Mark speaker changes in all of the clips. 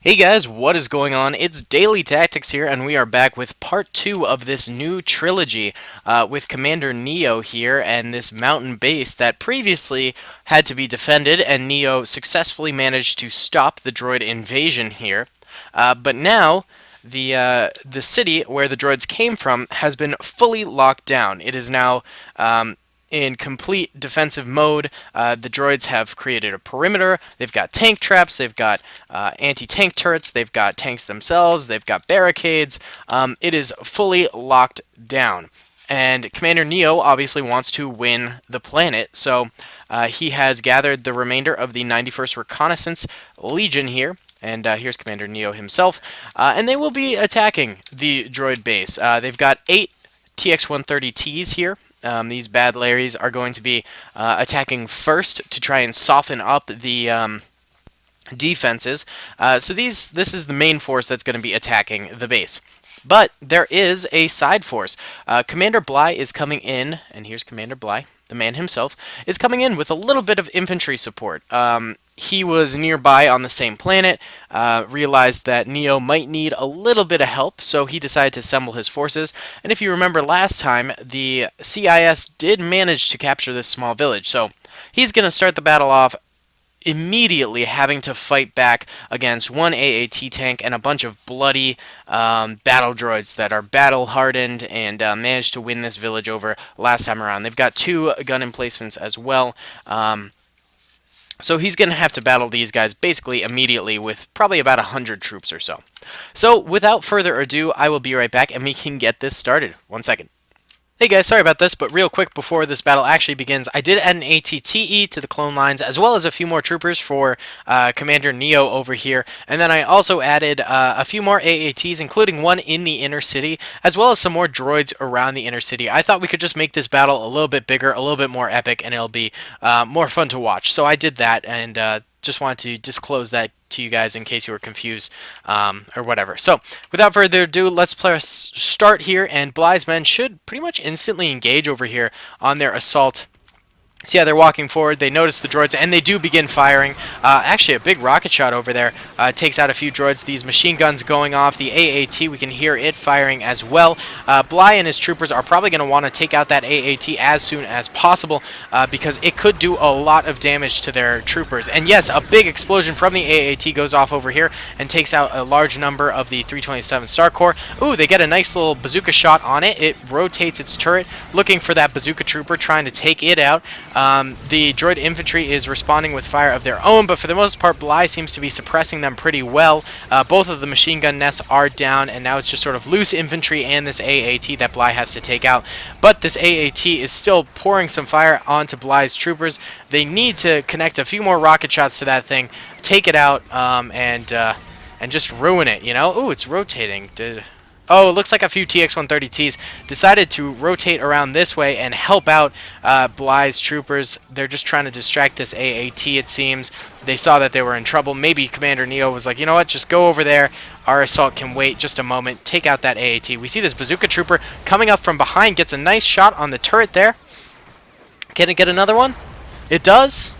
Speaker 1: Hey guys, what is going on? It's Daily Tactics here, and we are back with part 2 of this new trilogy with Commander Neyo here and this mountain base that previously had to be defended, and Neyo successfully managed to stop the droid invasion here. But now, the city where the droids came from has been fully locked down. It is now in complete defensive mode. The droids have created a perimeter. They've got tank traps. They've got anti-tank turrets. They've got tanks themselves. They've got barricades. It is fully locked down. And Commander Neyo obviously wants to win the planet, so he has gathered the remainder of the 91st Reconnaissance Legion here. And here's Commander Neyo himself. And they will be attacking the droid base. They've got 8 TX-130Ts here. These bad Larrys are going to be attacking first to try and soften up the defenses. This is the main force that's going to be attacking the base. But there is a side force. Commander Bly is coming in, and here's Commander Bly, the man himself, is coming in with a little bit of infantry support. He was nearby on the same planet, realized that Neyo might need a little bit of help, so he decided to assemble his forces. And if you remember last time, the CIS did manage to capture this small village, so he's going to start the battle off immediately having to fight back against one AAT tank and a bunch of bloody battle droids that are battle hardened and managed to win this village over last time around. They've got 2 gun emplacements as well. So he's going to have to battle these guys basically immediately with probably about 100 troops or so. So without further ado, I will be right back and we can get this started. 1 second. Hey guys, sorry about this, but real quick before this battle actually begins, I did add an ATTE to the clone lines, as well as a few more troopers for Commander Neyo over here, and then I also added a few more AATs, including one in the inner city, as well as some more droids around the inner city. I thought we could just make this battle a little bit bigger, a little bit more epic, and it'll be more fun to watch. So I did that, and just wanted to disclose that to you guys in case you were confused or whatever. So without further ado, let's start here, and Bly's men should pretty much instantly engage over here on their assault. So yeah, they're walking forward, they notice the droids, and they do begin firing. Actually, a big rocket shot over there takes out a few droids. These machine guns going off, the AAT, we can hear it firing as well. Bly and his troopers are probably going to want to take out that AAT as soon as possible because it could do a lot of damage to their troopers. And yes, a big explosion from the AAT goes off over here and takes out a large number of the 327 Star Corps. Ooh, they get a nice little bazooka shot on it. It rotates its turret, looking for that bazooka trooper, trying to take it out. The droid infantry is responding with fire of their own, but for the most part, Bly seems to be suppressing them pretty well. Both of the machine gun nests are down, and now it's just sort of loose infantry and this AAT that Bly has to take out. But this AAT is still pouring some fire onto Bly's troopers. They need to connect a few more rocket shots to that thing, take it out, and just ruin it, you know? Ooh, it's rotating. Oh, it looks like a few TX-130Ts decided to rotate around this way and help out Bly's troopers. They're just trying to distract this AAT, it seems. They saw that they were in trouble. Maybe Commander Neyo was like, you know what, just go over there. Our assault can wait just a moment. Take out that AAT. We see this bazooka trooper coming up from behind, gets a nice shot on the turret there. Can it get another one? It does.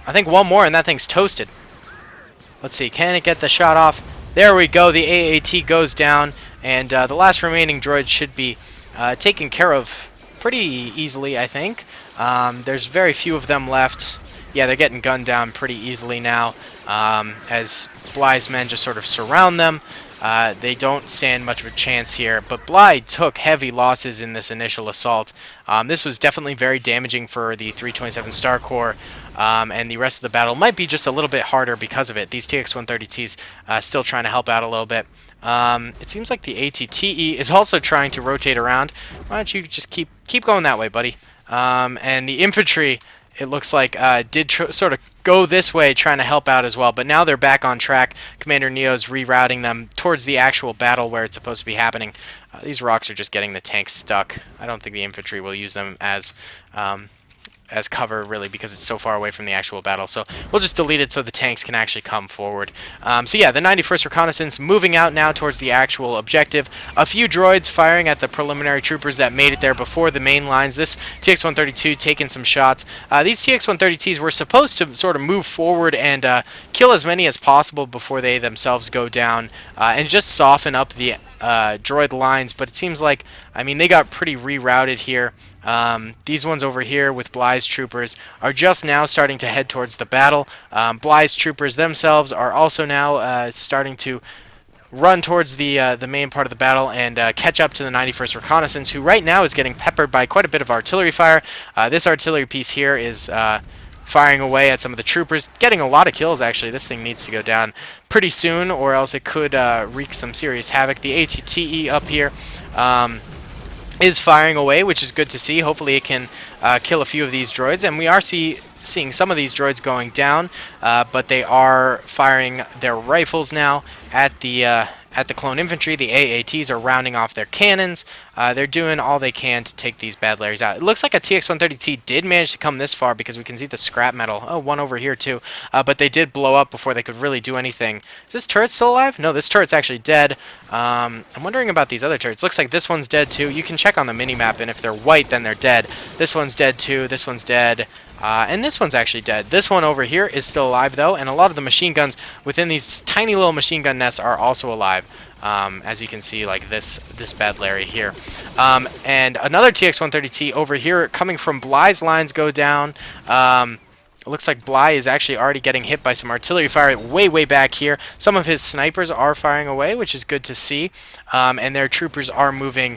Speaker 1: I think one more and that thing's toasted. Let's see, can it get the shot off? There we go, the AAT goes down. And the last remaining droid should be taken care of pretty easily, I think. There's very few of them left. Yeah, they're getting gunned down pretty easily now as Bly's men just sort of surround them. They don't stand much of a chance here, but Bly took heavy losses in this initial assault. This was definitely very damaging for the 327 Star Corps, and the rest of the battle might be just a little bit harder because of it. These TX-130Ts still trying to help out a little bit. It seems like the ATTE is also trying to rotate around. Why don't you just keep going that way, buddy? And the infantry, it looks like, did sort of go this way trying to help out as well, but now they're back on track. Commander Neyo's rerouting them towards the actual battle where it's supposed to be happening. These rocks are just getting the tanks stuck. I don't think the infantry will use them as as cover, really, because it's so far away from the actual battle. So we'll just delete it so the tanks can actually come forward. So yeah, the 91st Reconnaissance moving out now towards the actual objective. A few droids firing at the preliminary troopers that made it there before the main lines. This TX-132 taking some shots. These TX-130Ts were supposed to sort of move forward and kill as many as possible before they themselves go down, and just soften up the droid lines, but it seems like, I mean, they got pretty rerouted here. These ones over here with Bly's troopers are just now starting to head towards the battle. Bly's troopers themselves are also now starting to run towards the main part of the battle and catch up to the 91st Reconnaissance, who right now is getting peppered by quite a bit of artillery fire. This artillery piece here is firing away at some of the troopers, getting a lot of kills, actually. This thing needs to go down pretty soon, or else it could wreak some serious havoc. The ATTE up here is firing away, which is good to see. Hopefully it can kill a few of these droids, and we are seeing some of these droids going down, but they are firing their rifles now at the clone infantry. The AATs are rounding off their cannons. They're doing all they can to take these bad Larrys out. It looks like a TX-130T did manage to come this far, because we can see the scrap metal. Oh, one over here too. But they did blow up before they could really do anything. Is this turret still alive? No, this turret's actually dead. I'm wondering about these other turrets. Looks like this one's dead too. You can check on the mini-map, and if they're white, then they're dead. This one's dead too. This one's dead. And this one's actually dead. This one over here is still alive, though, and a lot of the machine guns within these tiny little machine gun nests are also alive. As you can see, like this bad Larry here. And another TX-130T over here coming from Bly's lines go down. It looks like Bly is actually already getting hit by some artillery fire way back here. Some of his snipers are firing away, which is good to see. And their troopers are moving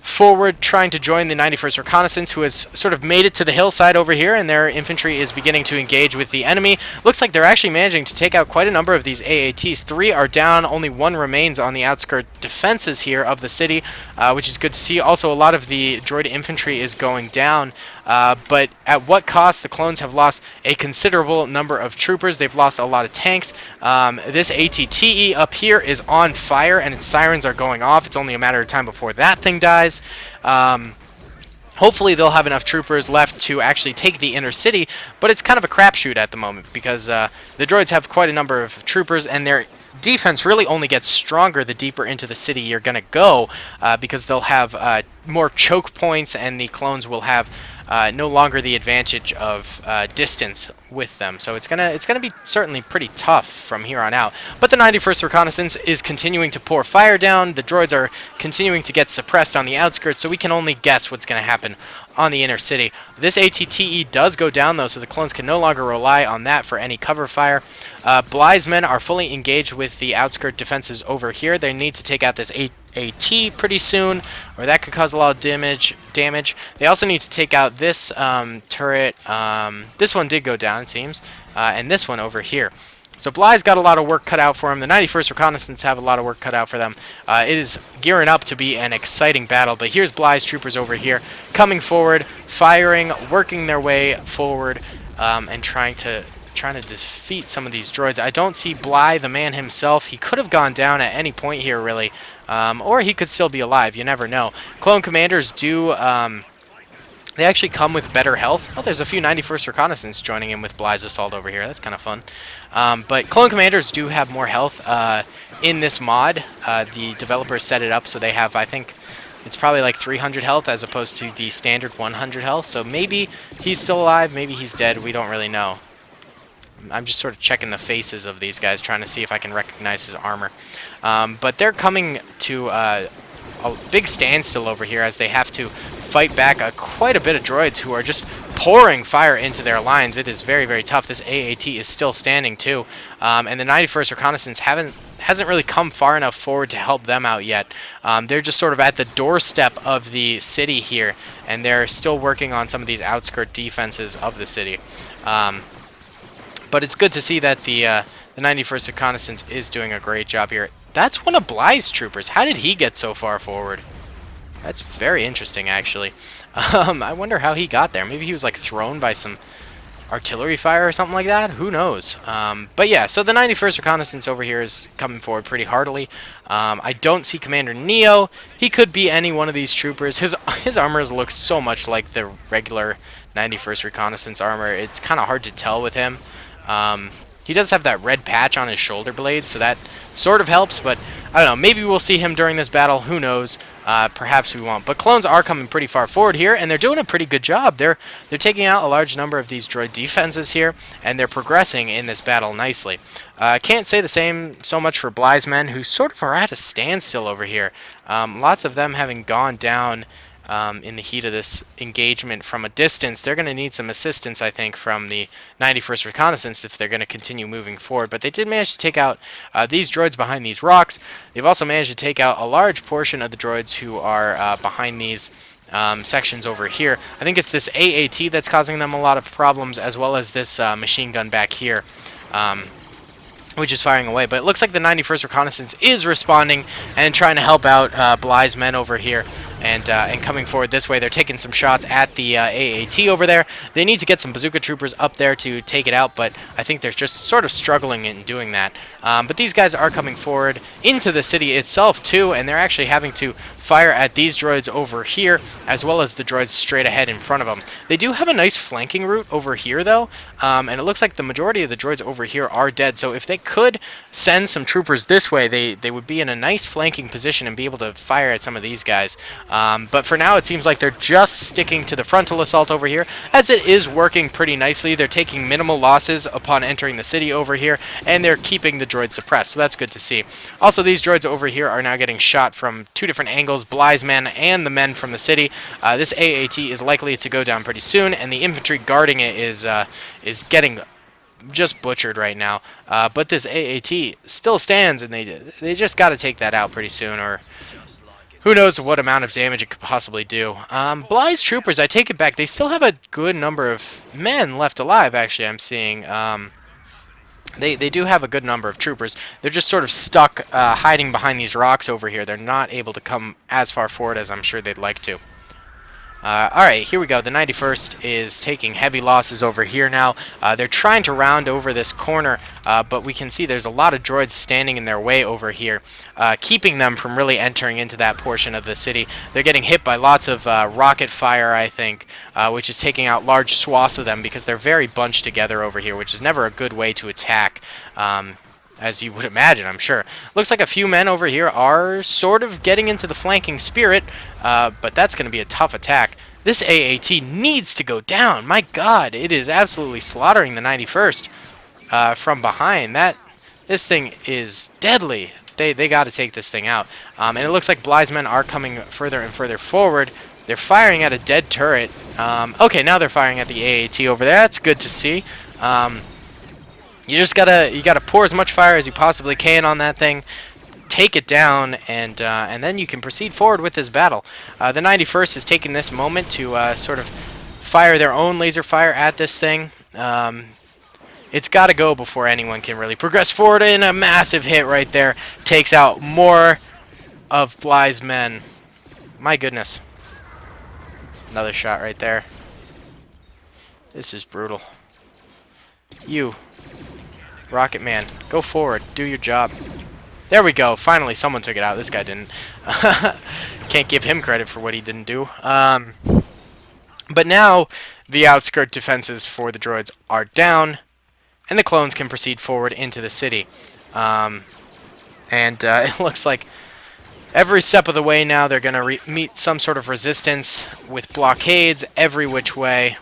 Speaker 1: forward, trying to join the 91st Reconnaissance, who has sort of made it to the hillside over here, and their infantry is beginning to engage with the enemy. Looks like they're actually managing to take out quite a number of these AATs. 3 are down, only 1 remains on the outskirt defenses here of the city, which is good to see. Also, a lot of the droid infantry is going down, but at what cost? The clones have lost a considerable number of troopers. They've lost a lot of tanks. This ATTE up here is on fire, and its sirens are going off. It's only a matter of time before that thing dies. Hopefully they'll have enough troopers left to actually take the inner city, but it's kind of a crapshoot at the moment, because the droids have quite a number of troopers, and their defense really only gets stronger the deeper into the city you're going to go, because they'll have more choke points, and the clones will have no longer the advantage of distance with them. So it's gonna be certainly pretty tough from here on out. But the 91st Reconnaissance is continuing to pour fire down. The droids are continuing to get suppressed on the outskirts, so we can only guess what's going to happen on the inner city. This ATTE does go down, though, so the clones can no longer rely on that for any cover fire. Bly's men are fully engaged with the outskirt defenses over here. They need to take out this AT pretty soon, or that could cause a lot of damage. They also need to take out this turret. This one did go down, it seems, and this one over here. So Bly's got a lot of work cut out for him. The 91st Reconnaissance have a lot of work cut out for them. It is gearing up to be an exciting battle, but here's Bly's troopers over here coming forward, firing, working their way forward, and trying to defeat some of these droids. I don't see Bly, the man himself. He could have gone down at any point here, really, or he could still be alive. You never know. Clone commanders do... They actually come with better health. Oh, there's a few 91st Reconnaissance joining in with Bly's Assault over here. That's kind of fun. But Clone Commanders do have more health in this mod. The developers set it up so they have, I think, it's probably like 300 health as opposed to the standard 100 health. So maybe he's still alive, maybe he's dead. We don't really know. I'm just sort of checking the faces of these guys, trying to see if I can recognize his armor. But they're coming to a big standstill over here as they have to fight back quite a bit of droids who are just pouring fire into their lines. It is very tough. This AAT is still standing too, and the 91st Reconnaissance hasn't really come far enough forward to help them out yet. They're just sort of at the doorstep of the city here, and they're still working on some of these outskirt defenses of the city. But it's good to see that the 91st Reconnaissance is doing a great job here. That's one of Bly's troopers. How did he get so far forward? That's very interesting, actually. I wonder how he got there. Maybe he was, like, thrown by some artillery fire or something like that? Who knows? But yeah, so the 91st Reconnaissance over here is coming forward pretty heartily. I don't see Commander Neyo. He could be any one of these troopers. His armors look so much like the regular 91st Reconnaissance armor. It's kind of hard to tell with him. He does have that red patch on his shoulder blade, so that sort of helps, but I don't know, maybe we'll see him during this battle, who knows, perhaps we won't. But clones are coming pretty far forward here, and they're doing a pretty good job. They're taking out a large number of these droid defenses here, and they're progressing in this battle nicely. Can't say the same so much for Bly's men, who sort of are at a standstill over here. Lots of them having gone down in the heat of this engagement from a distance. They're going to need some assistance, I think, from the 91st Reconnaissance if they're going to continue moving forward. But they did manage to take out these droids behind these rocks. They've also managed to take out a large portion of the droids who are behind these sections over here. I think it's this AAT that's causing them a lot of problems, as well as this machine gun back here. Which is firing away, but it looks like the 91st Reconnaissance is responding and trying to help out Bly's men over here, and coming forward this way. They're taking some shots at the AAT over there. They need to get some bazooka troopers up there to take it out, but I think they're just sort of struggling in doing that. But these guys are coming forward into the city itself too, and they're actually having to fire at these droids over here, as well as the droids straight ahead in front of them. They do have a nice flanking route over here, though, and it looks like the majority of the droids over here are dead, so if they could send some troopers this way, they would be in a nice flanking position and be able to fire at some of these guys. But for now, it seems like they're just sticking to the frontal assault over here, as it is working pretty nicely. They're taking minimal losses upon entering the city over here, and they're keeping the droids suppressed, so that's good to see. Also, these droids over here are now getting shot from two different angles, Bly's men and the men from the city. This AAT is likely to go down pretty soon, and the infantry guarding it is getting just butchered right now. But this AAT still stands, and they just got to take that out pretty soon, or who knows what amount of damage it could possibly do. Bly's troopers, I take it back, they still have a good number of men left alive, actually, I'm seeing. They do have a good number of troopers. They're just sort of stuck hiding behind these rocks over here. They're not able to come as far forward as I'm sure they'd like to. Alright, here we go. The 91st is taking heavy losses over here now. They're trying to round over this corner, but we can see there's a lot of droids standing in their way over here, keeping them from really entering into that portion of the city. They're getting hit by lots of rocket fire, I think, which is taking out large swaths of them because they're very bunched together over here, which is never a good way to attack. As you would imagine, I'm sure. Looks like a few men over here are sort of getting into the flanking spirit, but that's going to be a tough attack. This AAT needs to go down. My God, it is absolutely slaughtering the 91st from behind. This thing is deadly. They got to take this thing out. And it looks like Bly's men are coming further and further forward. They're firing at a dead turret. Okay, now they're firing at the AAT over there. That's good to see. You just gotta pour as much fire as you possibly can on that thing, take it down, and then you can proceed forward with this battle. The 91st has taken this moment to sort of fire their own laser fire at this thing. It's got to go before anyone can really progress forward, and a massive hit right there takes out more of Bly's men. My goodness. Another shot right there. This is brutal. You, Rocket Man, go forward. Do your job. There we go. Finally, someone took it out. This guy didn't. Can't give him credit for what he didn't do. But now, the outskirt defenses for the droids are down, and the clones can proceed forward into the city. It looks like every step of the way now they're going to meet some sort of resistance with blockades every which way.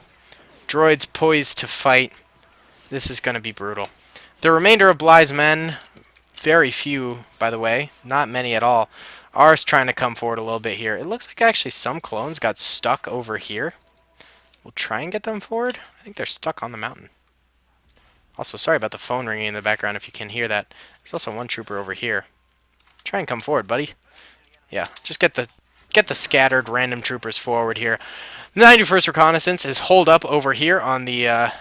Speaker 1: Droids poised to fight. This is going to be brutal. The remainder of Bly's men, very few, by the way, not many at all, are trying to come forward a little bit here. It looks like actually some clones got stuck over here. We'll try and get them forward. I think they're stuck on the mountain. Also, sorry about the phone ringing in the background if you can hear that. There's also one trooper over here. Try and come forward, buddy. Yeah, just get the scattered random troopers forward here. The 91st Reconnaissance is holed up over here on the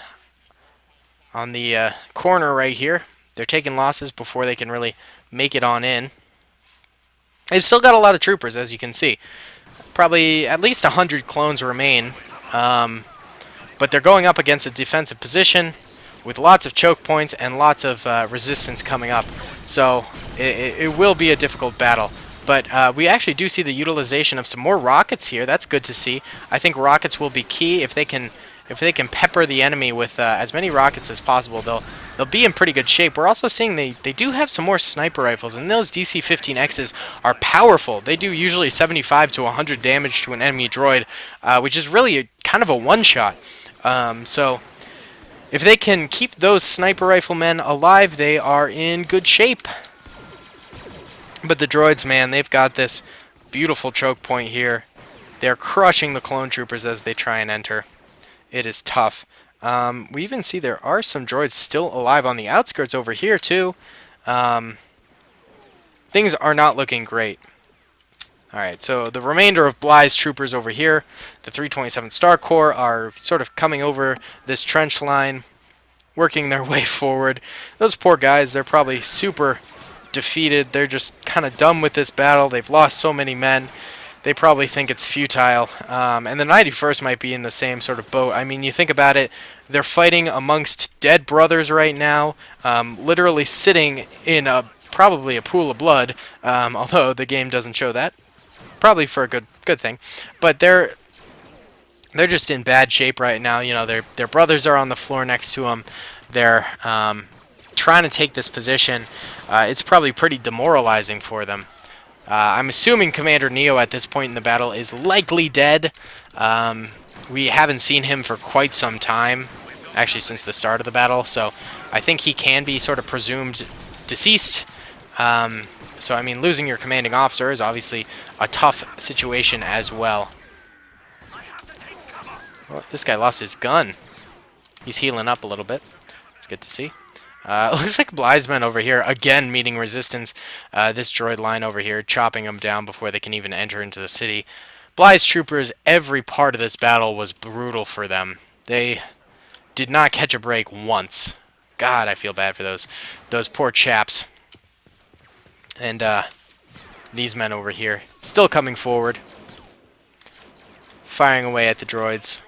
Speaker 1: corner right here. They're taking losses before they can really make it on in. They've still got a lot of troopers, as you can see. Probably at least 100 clones remain. But they're going up against a defensive position with lots of choke points and lots of resistance coming up. So it will be a difficult battle. But we actually do see the utilization of some more rockets here. That's good to see. I think rockets will be key if they can if they can pepper the enemy with as many rockets as possible, they'll be in pretty good shape. We're also seeing they do have some more sniper rifles, and those DC-15Xs are powerful. They do usually 75 to 100 damage to an enemy droid, which is really kind of a one-shot. So if they can keep those sniper riflemen alive, they are in good shape. But the droids, man, they've got this beautiful choke point here. They're crushing the clone troopers as they try and enter. It is tough. We even see there are some droids still alive on the outskirts over here, too. Things are not looking great. Alright, so the remainder of Bly's troopers over here, the 327 Star Corps, are sort of coming over this trench line, working their way forward. Those poor guys, they're probably super defeated. They're just kind of done with this battle. They've lost so many men. They probably think it's futile. And the 91st might be in the same sort of boat. I mean, you think about it, they're fighting amongst dead brothers right now, literally sitting in probably a pool of blood, although the game doesn't show that. Probably for a good thing. But they're just in bad shape right now. You know, their brothers are on the floor next to them. They're trying to take this position. It's probably pretty demoralizing for them. I'm assuming Commander Neyo at this point in the battle is likely dead. We haven't seen him for quite some time, actually since the start of the battle, so I think he can be sort of presumed deceased. So, I mean, losing your commanding officer is obviously a tough situation as well. Well, this guy lost his gun. He's healing up a little bit. It's good to see. Looks like Bly's men over here, again, meeting resistance. This droid line over here, chopping them down before they can even enter into the city. Bly's troopers, every part of this battle was brutal for them. They did not catch a break once. God, I feel bad for those poor chaps. And these men over here, still coming forward, firing away at the droids.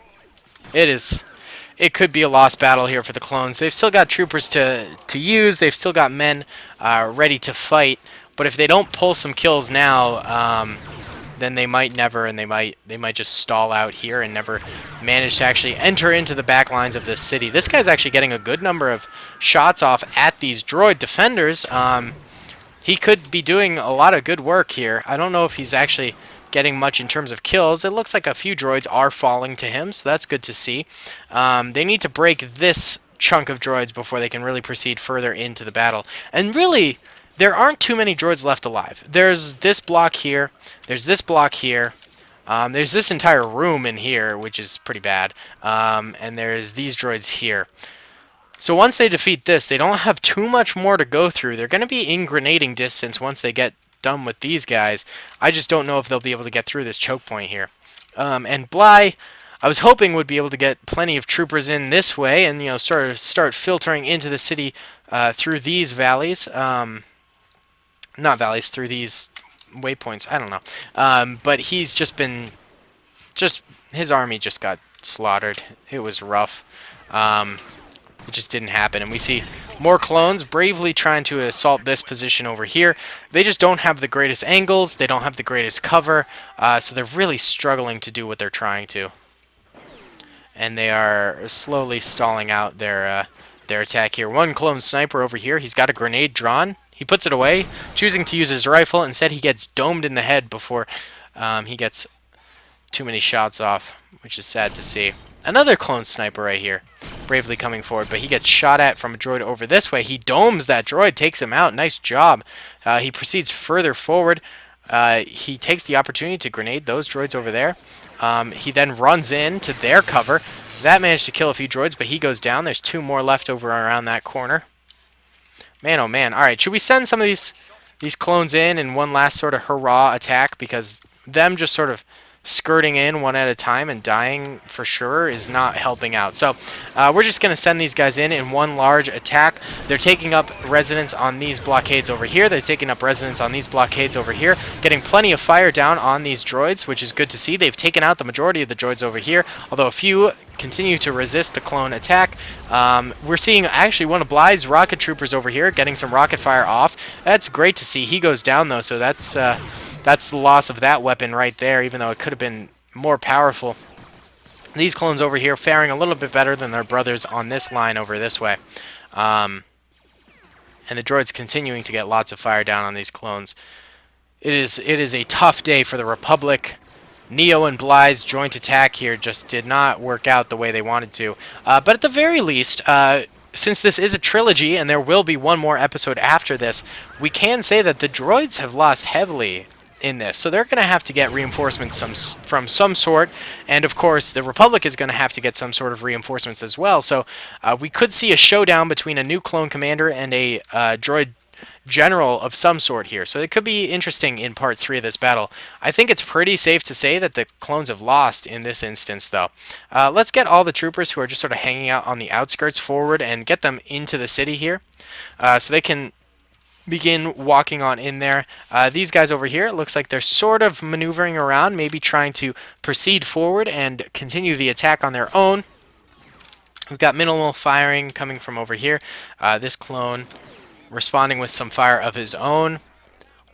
Speaker 1: It could be a lost battle here for the clones. They've still got troopers to use. They've still got men ready to fight. But if they don't pull some kills now, then they might never, and they might just stall out here and never manage to actually enter into the back lines of this city. This guy's actually getting a good number of shots off at these droid defenders. He could be doing a lot of good work here. I don't know if he's actually getting much in terms of kills. It looks like a few droids are falling to him, so that's good to see. They need to break this chunk of droids before they can really proceed further into the battle. And really, there aren't too many droids left alive. There's this block here. There's this block here. There's this entire room in here, which is pretty bad. And there's these droids here. So once they defeat this, they don't have too much more to go through. They're going to be in grenading distance once they get done with these guys. I just don't know if they'll be able to get through this choke point here. And Bly, I was hoping would be able to get plenty of troopers in this way and, you know, start filtering into the city through these valleys. Not valleys, through these waypoints. I don't know. But he's just been... his army just got slaughtered. It was rough. It just didn't happen. And we see more clones bravely trying to assault this position over here. They just don't have the greatest angles. They don't have the greatest cover. So they're really struggling to do what they're trying to. And they are slowly stalling out their attack here. One clone sniper over here. He's got a grenade drawn. He puts it away, choosing to use his rifle. Instead, he gets domed in the head before he gets too many shots off, which is sad to see. Another clone sniper right here, bravely coming forward, but he gets shot at from a droid over this way. He domes that droid, takes him out. Nice job. He proceeds further forward. He takes the opportunity to grenade those droids over there. He then runs in to their cover. That managed to kill a few droids, but he goes down. There's two more left over around that corner. Man, oh man. All right, should we send some of these clones in one last sort of hurrah attack? Because them just sort of skirting in one at a time and dying for sure is not helping out. So we're just going to send these guys in one large attack. They're taking up residence on these blockades over here. They're taking up residence on these blockades over here, getting plenty of fire down on these droids, which is good to see. They've taken out the majority of the droids over here, although a few continue to resist the clone attack. We're seeing actually one of Bly's rocket troopers over here getting some rocket fire off. That's great to see. He goes down though, so that's the loss of that weapon right there, even though it could have been more powerful. These clones over here faring a little bit better than their brothers on this line over this way. And the droid's continuing to get lots of fire down on these clones. It is a tough day for the Republic. Neyo and Bly's joint attack here just did not work out the way they wanted to. But at the very least, since this is a trilogy and there will be one more episode after this, we can say that the droids have lost heavily in this. So they're going to have to get reinforcements from some sort. And of course, the Republic is going to have to get some sort of reinforcements as well. So we could see a showdown between a new clone commander and a droid general of some sort here. So it could be interesting in part 3 of this battle. I think it's pretty safe to say that the clones have lost in this instance, though. Let's get all the troopers who are just sort of hanging out on the outskirts forward and get them into the city here so they can begin walking on in there. These guys over here, it looks like they're sort of maneuvering around, maybe trying to proceed forward and continue the attack on their own. We've got minimal firing coming from over here. This clone responding with some fire of his own,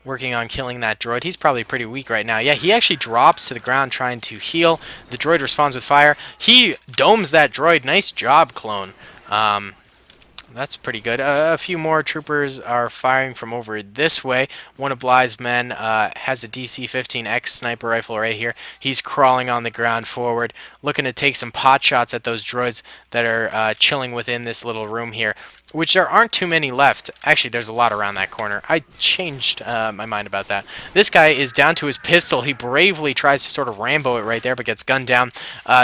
Speaker 1: working on killing that droid. He's probably pretty weak right now. Yeah, he actually drops to the ground trying to heal. The droid responds with fire. He domes that droid. Nice job, clone. That's pretty good. A few more troopers are firing from over this way. One of Bly's men has a DC-15X sniper rifle right here. He's crawling on the ground forward, looking to take some pot shots at those droids that are chilling within this little room here, which there aren't too many left. Actually, there's a lot around that corner. I changed my mind about that. This guy is down to his pistol. He bravely tries to sort of Rambo it right there, but gets gunned down.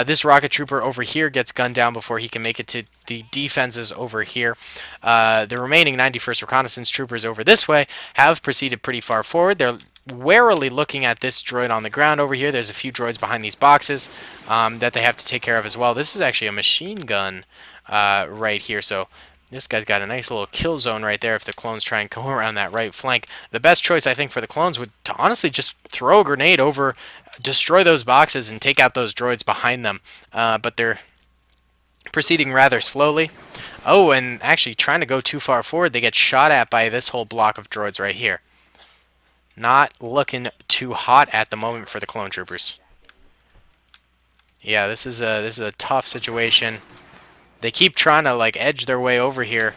Speaker 1: This rocket trooper over here gets gunned down before he can make it to the defenses over here. The remaining 91st Reconnaissance troopers over this way have proceeded pretty far forward. They're warily looking at this droid on the ground over here. There's a few droids behind these boxes that they have to take care of as well. This is actually a machine gun right here, so this guy's got a nice little kill zone right there if the clones try and go around that right flank. The best choice, I think, for the clones would to honestly just throw a grenade over, destroy those boxes, and take out those droids behind them. But they're proceeding rather slowly. Oh, and actually trying to go too far forward, they get shot at by this whole block of droids right here. Not looking too hot at the moment for the clone troopers. Yeah, this is a tough situation. They keep trying to like edge their way over here,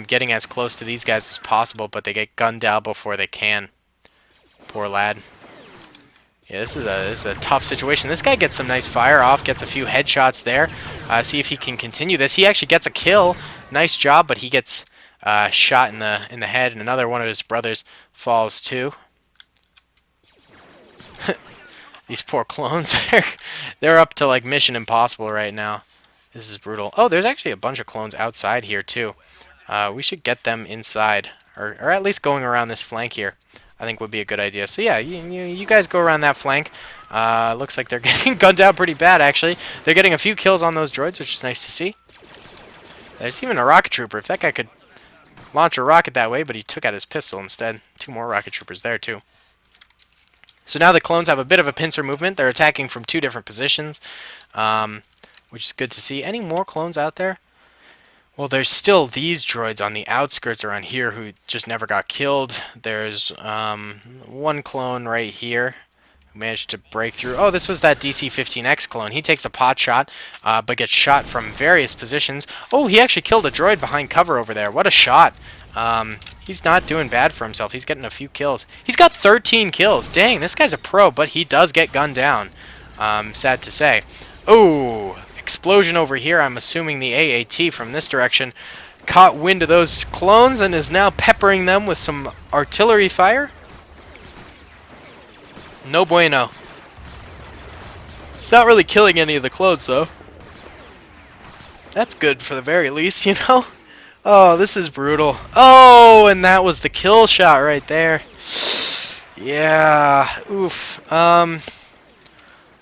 Speaker 1: getting as close to these guys as possible, but they get gunned down before they can. Poor lad. Yeah, this is a tough situation. This guy gets some nice fire off, gets a few headshots there. See if he can continue this. He actually gets a kill. Nice job, but he gets shot in the head, and another one of his brothers falls too. These poor clones, they're up to like Mission Impossible right now. This is brutal. Oh, there's actually a bunch of clones outside here too. We should get them inside, or at least going around this flank here. I think would be a good idea. So yeah, you guys go around that flank. Looks like they're getting gunned down pretty bad, actually. They're getting a few kills on those droids, which is nice to see. There's even a rocket trooper. If that guy could launch a rocket that way, but he took out his pistol instead. 2 more rocket troopers there, too. So now the clones have a bit of a pincer movement. They're attacking from 2 different positions, which is good to see. Any more clones out there? Well, there's still these droids on the outskirts around here who just never got killed. There's one clone right here who managed to break through. Oh, this was that DC-15X clone. He takes a pot shot, but gets shot from various positions. Oh, he actually killed a droid behind cover over there. What a shot. He's not doing bad for himself. He's getting a few kills. He's got 13 kills. Dang, this guy's a pro, but he does get gunned down. Sad to say. Oh, explosion over here. I'm assuming the AAT from this direction caught wind of those clones and is now peppering them with some artillery fire. No bueno. It's not really killing any of the clones, though. That's good for the very least, you know? Oh, this is brutal. Oh, and that was the kill shot right there. Yeah. Oof.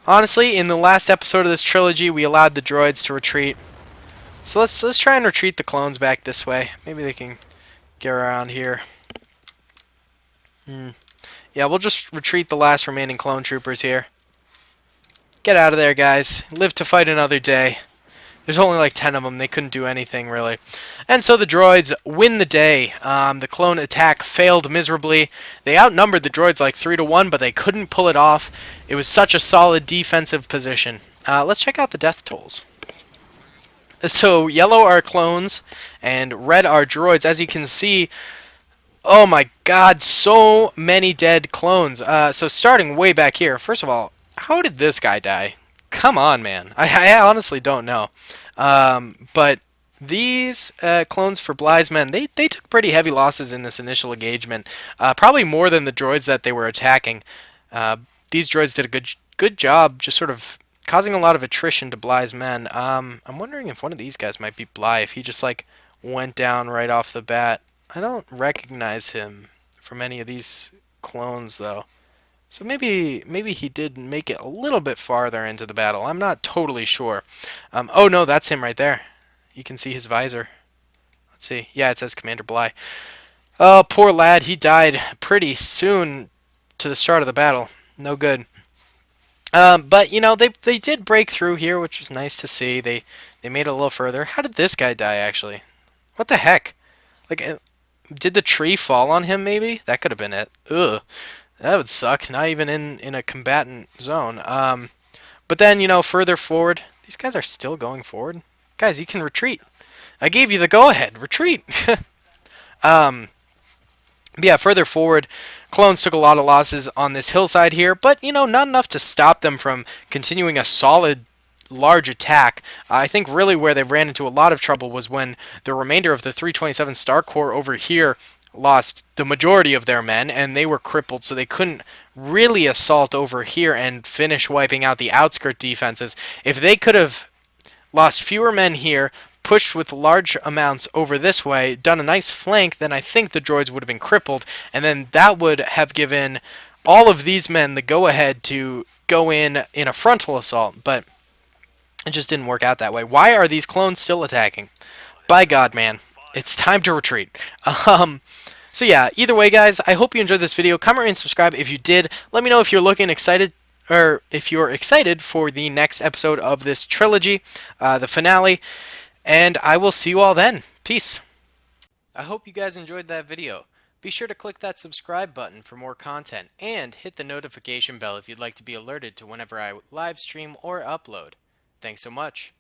Speaker 1: Honestly, in the last episode of this trilogy, we allowed the droids to retreat. So let's try and retreat the clones back this way. Maybe they can get around here. Yeah, we'll just retreat the last remaining clone troopers here. Get out of there, guys. Live to fight another day. There's only like 10 of them. They couldn't do anything, really. And so the droids win the day. The clone attack failed miserably. They outnumbered the droids like 3-1, but they couldn't pull it off. It was such a solid defensive position. Let's check out the death tolls. So yellow are clones and red are droids. As you can see, oh my god, so many dead clones. So starting way back here, first of all, how did this guy die? Come on, man. I honestly don't know. But these clones for Bly's men, they took pretty heavy losses in this initial engagement. Probably more than the droids that they were attacking. Uh, these droids did a good job just sort of causing a lot of attrition to Bly's men. I'm wondering if one of these guys might be Bly, if he just like went down right off the bat. I don't recognize him from any of these clones though. So maybe he did make it a little bit farther into the battle. I'm not totally sure. Oh no, that's him right there. You can see his visor. Let's see. Yeah, it says Commander Bly. Oh, poor lad. He died pretty soon to the start of the battle. No good. But you know they did break through here, which was nice to see. They made it a little further. How did this guy die actually? What the heck? Like, did the tree fall on him? Maybe that could have been it. Ugh, that would suck. Not even in a combatant zone. But then you know further forward, these guys are still going forward. Guys, you can retreat. I gave you the go-ahead. Retreat. um, yeah, further forward, clones took a lot of losses on this hillside here, but you know, not enough to stop them from continuing a solid large attack. I think really where they ran into a lot of trouble was when the remainder of the 327 Star Corps over here lost the majority of their men and they were crippled, so they couldn't really assault over here and finish wiping out the outskirt defenses. If they could have lost fewer men here, pushed with large amounts over this way, done a nice flank, then I think the droids would have been crippled, and then that would have given all of these men the go-ahead to go in a frontal assault, but it just didn't work out that way. Why are these clones still attacking? By God, man. It's time to retreat. So yeah, either way, guys, I hope you enjoyed this video. Comment and subscribe if you did. Let me know if you're looking excited, or if you're excited for the next episode of this trilogy, the finale, and I will see you all then. Peace. I hope you guys enjoyed that video. Be sure to click that subscribe button for more content, and hit the notification bell if you'd like to be alerted to whenever I live stream or upload. Thanks so much.